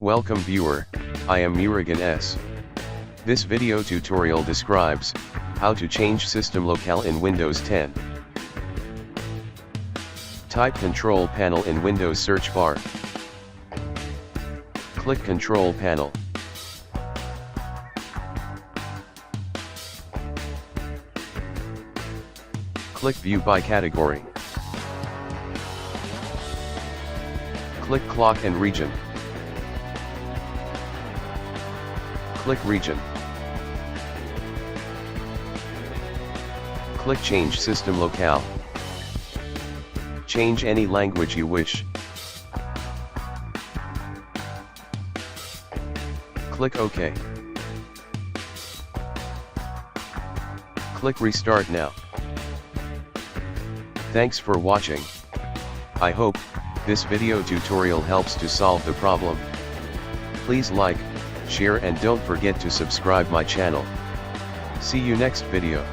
Welcome viewer, I am Murugan S. This video tutorial describes how to change system locale in Windows 10. Type Control Panel in Windows search bar. Click Control Panel. Click View by category. Click Clock and Region. Click Region. Click Change System Locale. Change any language you wish. Click OK. Click Restart now. Thanks for watching. I hope this video tutorial helps to solve the problem. Please like, share and don't forget to subscribe my channel. See you next video.